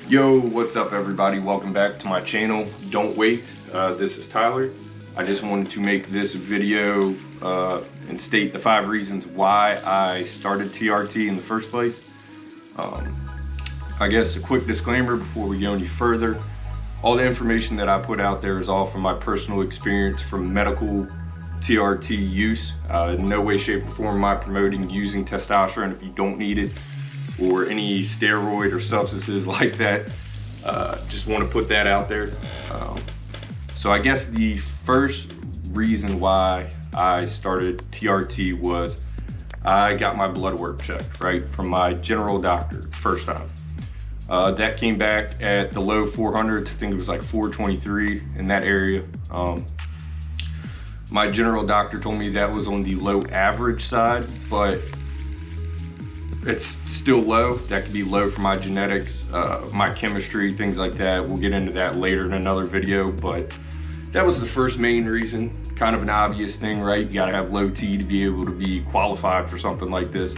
Yo, what's up everybody? Welcome back to my channel. Don't wait. This is Tyler. I just wanted to make this video and state the 5 reasons why I started TRT in the first place. I guess a quick disclaimer before we go any further. All the information that I put out there is all from my personal experience from medical TRT use. In no way, shape, or form am I promoting using testosterone if you don't need it, or any steroid or substances like that. Just want to put that out there. So I guess the first reason why I started TRT was I got my blood work checked, right, from my general doctor first time. That came back at the low 400s. I think it was like 423 in that area. My general doctor told me that was on the low average side, but it's still low. That could be low for my genetics, my chemistry, things like that. We'll get into that later in another video, but that was the first main reason. Kind of an obvious thing, right? You gotta have low T to be able to be qualified for something like this.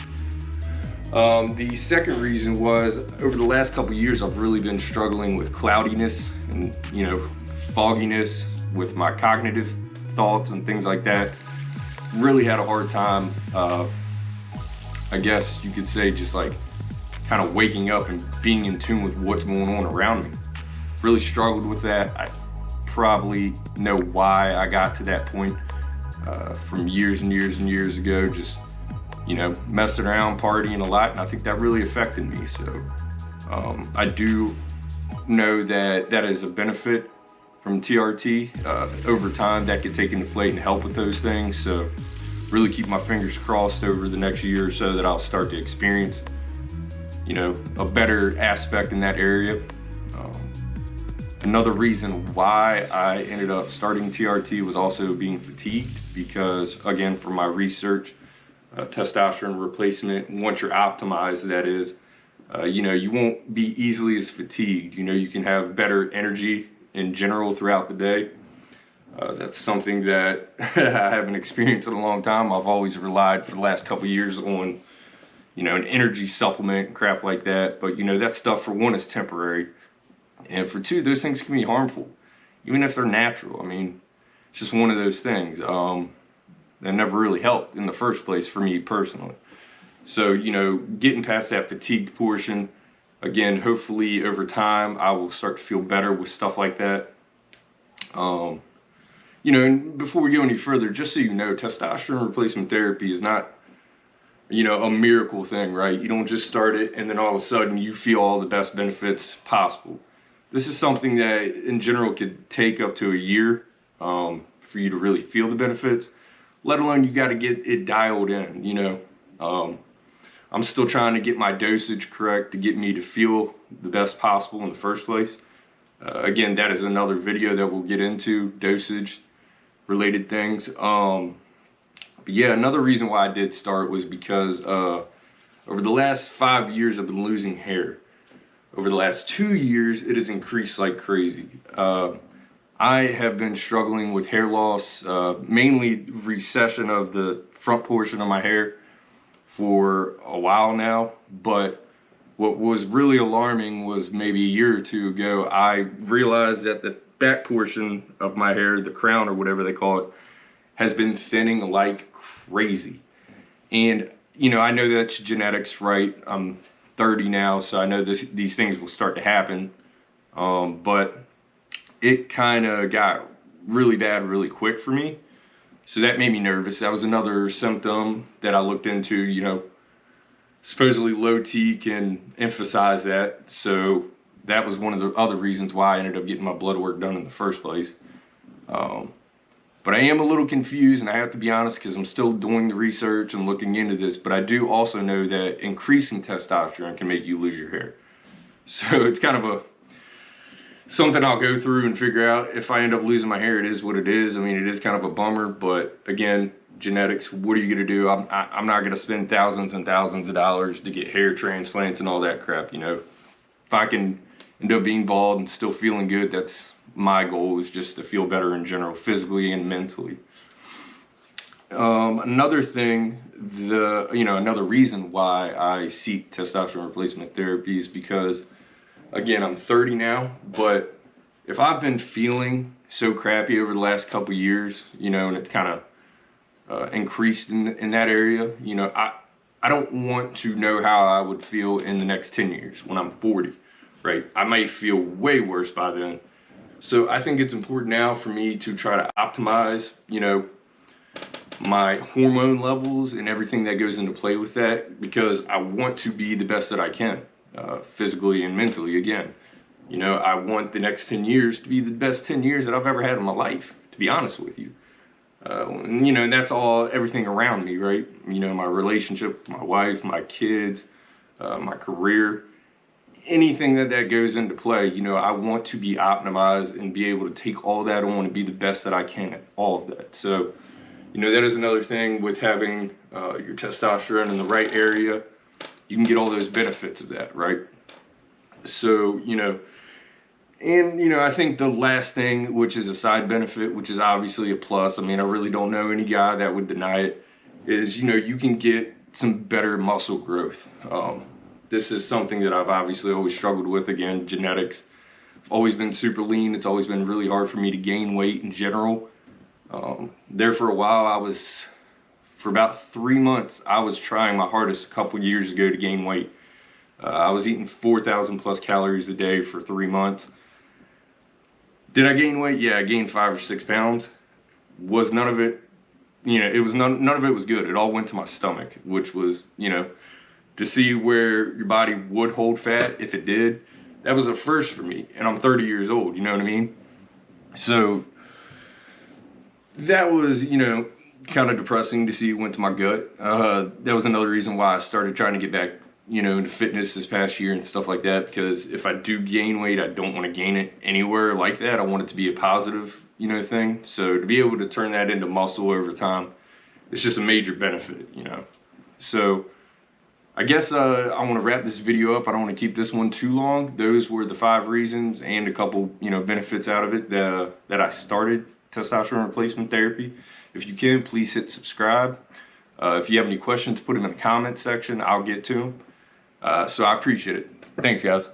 The second reason was over the last couple of years, I've really been struggling with cloudiness and, fogginess with my cognitive thoughts and things like that. Really had a hard time, I guess you could say, just like kind of waking up and being in tune with what's going on around me. Really struggled with that. I probably know why I got to that point from years and years and years ago, just messing around, partying a lot, and I think that really affected me. So I do know that that is a benefit from TRT. Over time, that could take into play and help with those things. So really keep my fingers crossed over the next year or so that I'll start to experience, a better aspect in that area. Another reason why I ended up starting TRT was also being fatigued, because again, from my research, testosterone replacement, once you're optimized, that is, you won't be easily as fatigued. You can have better energy in general throughout the day. That's something that I haven't experienced in a long time. I've always relied for the last couple of years on, an energy supplement and crap like that. But that stuff, for one, is temporary, and for two, those things can be harmful, even if they're natural. I mean, it's just one of those things that never really helped in the first place for me personally. So getting past that fatigued portion, again, hopefully over time I will start to feel better with stuff like that. And before we go any further, just so you know, testosterone replacement therapy is not, a miracle thing, right? You don't just start it and then all of a sudden you feel all the best benefits possible. This is something that in general could take up to a year for you to really feel the benefits, let alone you got to get it dialed in, I'm still trying to get my dosage correct to get me to feel the best possible in the first place. Again, that is another video that we'll get into, dosage related things. But yeah, another reason why I did start was because over the last 5 years I've been losing hair. Over the last 2 years it has increased like crazy. I have been struggling with hair loss, mainly recession of the front portion of my hair, for a while now. But what was really alarming was maybe a year or two ago, I realized that the back portion of my hair, the crown or whatever they call it, has been thinning like crazy. And I know that's genetics, right? I'm 30 now, so I know these things will start to happen. But it kind of got really bad really quick for me. So that made me nervous. That was another symptom that I looked into. Supposedly low T can emphasize that. So that was one of the other reasons why I ended up getting my blood work done in the first place. But I am a little confused, and I have to be honest, because I'm still doing the research and looking into this. But I do also know that increasing testosterone can make you lose your hair. So it's kind of something I'll go through and figure out. If I end up losing my hair, it is what it is. I mean, it is kind of a bummer, but again, genetics, what are you gonna do? I'm not gonna spend thousands and thousands of dollars to get hair transplants and all that crap. If I can end up being bald and still feeling good, that's my goal, is just to feel better in general, physically and mentally. Another thing, another reason why I seek testosterone replacement therapy is because Again, I'm 30 now, but if I've been feeling so crappy over the last couple years, you know, and it's kind of increased in that area, you know, I don't want to know how I would feel in the next 10 years when I'm 40, right? I might feel way worse by then. So I think it's important now for me to try to optimize, you know, my hormone levels and everything that goes into play with that, because I want to be the best that I can, physically and mentally. Again, you know, I want the next 10 years to be the best 10 years that I've ever had in my life, to be honest with you. And, you know, and that's everything around me, right? You know, my relationship with my wife, my kids, my career, anything that goes into play. You know, I want to be optimized and be able to take all that on and be the best that I can at all of that. So, you know, that is another thing with having your testosterone in the right area. You can get all those benefits of that, right? So, you know, and, you know, I think the last thing, which is a side benefit, which is obviously a plus, I mean, I really don't know any guy that would deny it, is, you know, you can get some better muscle growth. This is something that I've obviously always struggled with. Again, genetics. I've always been super lean. It's always been really hard for me to gain weight in general. There for a while, for about 3 months, I was trying my hardest a couple years ago to gain weight. I was eating 4,000 plus calories a day for 3 months. Did I gain weight? Yeah, I gained 5 or 6 pounds. Was none of it, you know, none of it was good. It all went to my stomach, which was, you know, to see where your body would hold fat if it did. That was a first for me, and I'm 30 years old, you know what I mean? So that was, you know, kind of depressing to see it went to my gut. That was another reason why I started trying to get back, you know, into fitness this past year and stuff like that, because if I do gain weight, I don't want to gain it anywhere like that. I want it to be a positive, you know, thing. So to be able to turn that into muscle over time, it's just a major benefit, you know. So I guess I want to wrap this video up. I don't want to keep this one too long. Those were the 5 reasons and a couple, you know, benefits out of it that I started testosterone replacement therapy. If you can, please hit subscribe. If you have any questions, put them in the comment section. I'll get to them. So I appreciate it. Thanks, guys.